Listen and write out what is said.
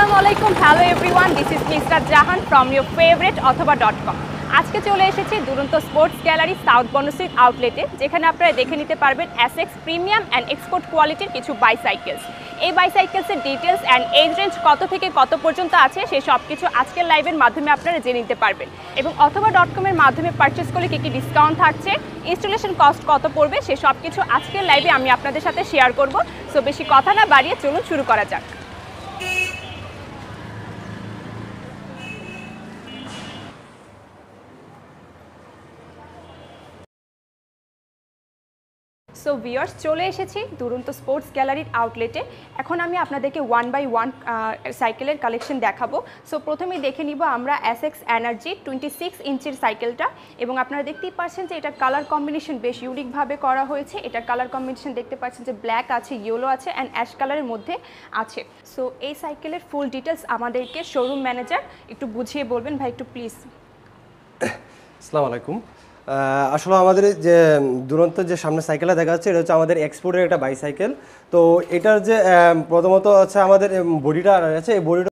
আসসালামু আলাইকুম, hello everyone, this is mister Jahan from your favourite অথবা.com। আজকে চলে এসেছি দুরন্ত sports gallery South Bond Street আউটলেটে, যেখানে আপনারা দেখে নিতে পারবেন অ্যাসেক্স প্রিমিয়াম অ্যান্ড এক্সপোর্ট কোয়ালিটির কিছু বাইসাইকেলস। এই বাইসাইকেলসের ডিটেলস অ্যান্ড এজ রেঞ্জ কত থেকে কত পর্যন্ত আছে সেই সব কিছু আজকের লাইভের মাধ্যমে আপনারা জেনে নিতে পারবেন, এবং অথবা.com এর মাধ্যমে পারচেস করলে কী কী ডিসকাউন্ট থাকছে, ইনস্টলেশন কস্ট কত পড়বে, সে সব কিছু আজকের লাইভে আমি আপনাদের সাথে শেয়ার করব। সো বেশি কথা না বাড়িয়ে চলুন শুরু করা যাক। সো ভিউয়ার্স, চলে এসেছি দুরন্ত স্পোর্টস গ্যালারির আউটলেটে। এখন আমি আপনাদেরকে ওয়ান বাই ওয়ান সাইকেলের কালেকশন দেখাবো। সো প্রথমেই দেখে নিব আমরা অ্যাসেক্স এনার্জি 26 ইঞ্চির সাইকেলটা, এবং আপনারা দেখতেই পাচ্ছেন যে এটার কালার কম্বিনেশন বেশ ইউনিকভাবে করা হয়েছে। এটার কালার কম্বিনেশন দেখতে পাচ্ছেন যে ব্ল্যাক আছে, ইয়েলো আছে অ্যান্ড অ্যাশ কালারের মধ্যে আছে। সো এই সাইকেলের ফুল ডিটেলস আমাদেরকে শোরুম ম্যানেজার একটু বুঝিয়ে বলবেন। ভাই একটু প্লিজ। আসসালামু আলাইকুম। আসলে আমাদের যে দুরন্ত যে সামনে সাইকেলটা দেখা যাচ্ছে, এটা হচ্ছে আমাদের এক্সপোর্টের একটা বাইসাইকেল। তো এটার যে প্রথমত হচ্ছে আমাদের বডিটা আছে, এই বডিটা